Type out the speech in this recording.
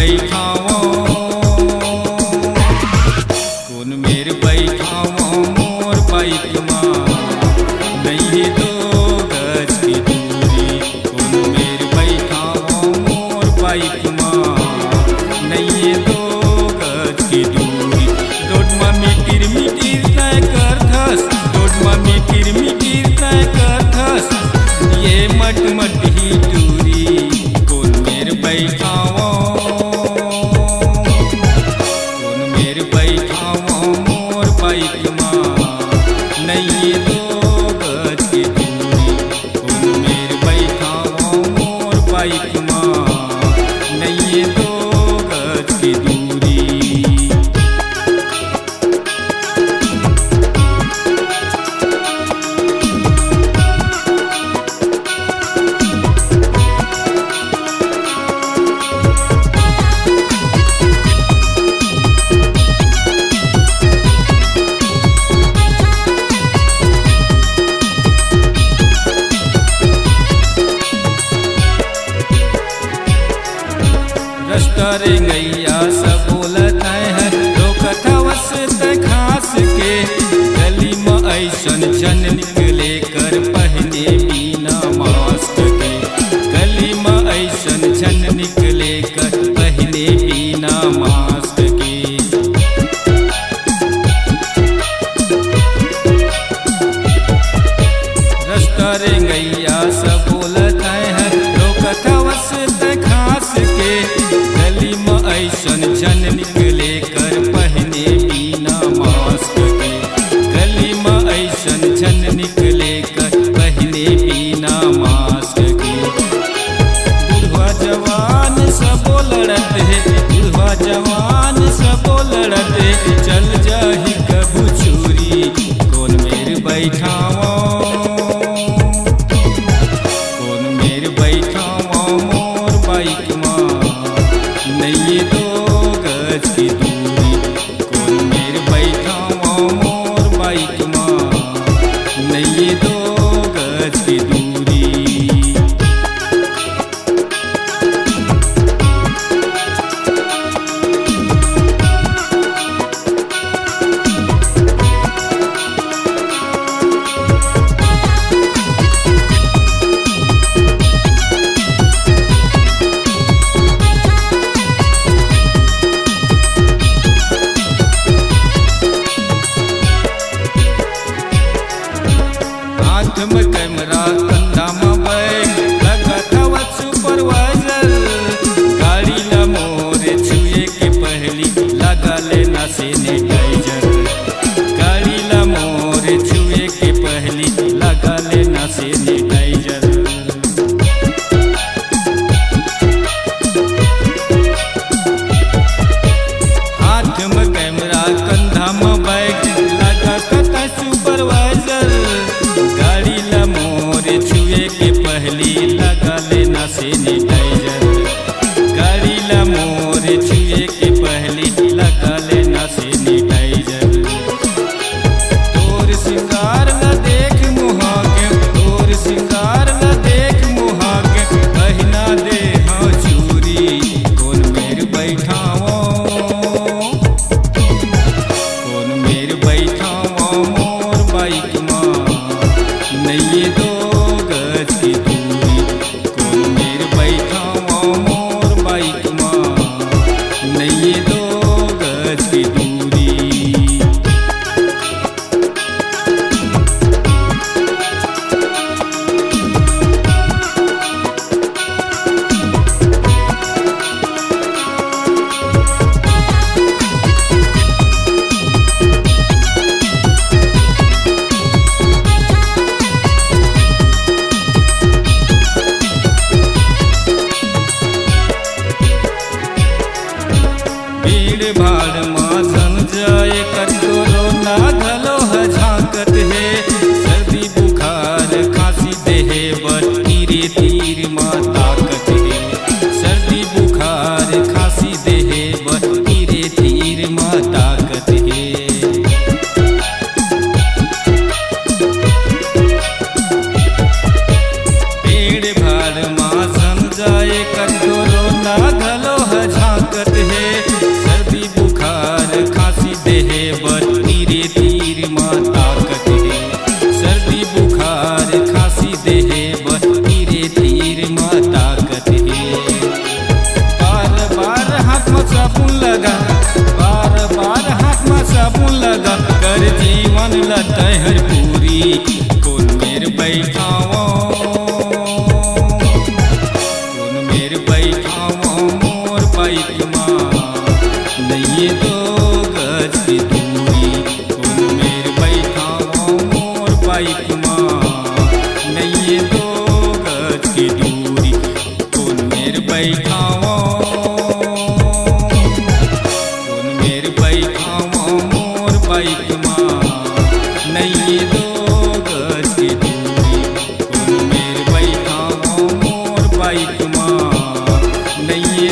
बैठाओ, कौन मेर बैठाओ मोर बाइक माँ, नहीं दो गज की दूरी। कौन मेर बैठाओ मोर बाइक माँ, नहीं दो गज की दूरी। रोडमा मीटिर मीटिर तय करथस, रोडमा मीटिर मीटिर तय करथस, ये मट मट ही दूरी। कौन मेर बैठाओ, कौन मेर बैठाओ मोर बाइक माँ, नहीं दो गज की दूरी। कौन मेर बैठाओ मोर बाइक माँ, नहीं दो गज की दूरी। रास्ता रेंगैया सब बोलत है, रोकत हवस त खास के। गली में ऐसन जन निकले कर पहने बिना मास्क के, गली में ऐसन जन निकले कर पहने बिना मास्क के। रास्ता रेंगैया सब बोलत है, रोकत हवस त खास के। गली में ऐसन जन निकले कर पहने बिना मास्क के, गली में ऐसन जन निकले कर पहने बिना मास्क के। बुढ़वा जवान सब लड़त है, बुढ़वा जवान सब लड़त है, चल जाही कभू चोरी। कौन मेर बैठाओ, कौन मेर बैठाओ मोर बाइक माँ, नहीं दो गज की दूरी। कौन मेर बैठाओ मोर बाइक माँ, नहीं दो गज की दूरी। हाथ में कैमरा कंधा में बैग, लगत हवस सुपरवाइजर। गाड़ी ला मोर छुए के पहली लगा लेना सैनिटाइजर, गाड़ी ला मोर छुए के पहली लगा लेना सैनिटाइजर। हाथ में कैमरा कंधा में बैग, लगत सुपरवाइजर। गाड़ी ला मोर छुए के पहली लगा लेना सैनिटाइजर, गाड़ी ला मोर छुए के पहली लगा लेना सैनिटाइजर। तोर सिंगार ला देख मुहा के, तोर सिंगार ला देख मुहा के, पहना दे हाँ चूरी। कौन मेर बैठाओ, कौन मेर बैठाओ मोर बाइक माँ, नहीं दो गज की दूरी। कौन मेर बैठाओ मोर बाइक माँ, नहीं दो गज की दूरी। भीड़ भाड़ माँ सन जाए कर कोरोना घलो है झांकत है। सर्दी बुखार खांसी देहे बर तीरे तीर माँ ताकत है, सर्दी बुखार खांसी देहे बर तीरे तीर माँ ताकत है। भीड़ भाड़ माँ सन जाए कर कोरोना घलो है झांकत साबुन लगा, बार बार हाथ में साबुन लगा, कर जीवन लतहर पूरी कौन मेर बैठाओ, कौन मेर बैठाओ मोर बाइक माँ नहीं दो गज की दूरी, कौन मेर बैठाओ मोर बाइक माँ नहीं दो गज की दूरी, कौन मेर बैठाओ, कौन मेर बैठाओ मोर बाइक माँ नहीं दो गज की दूरी, कौन मेर बैठाओ मोर बाइक माँ नहीं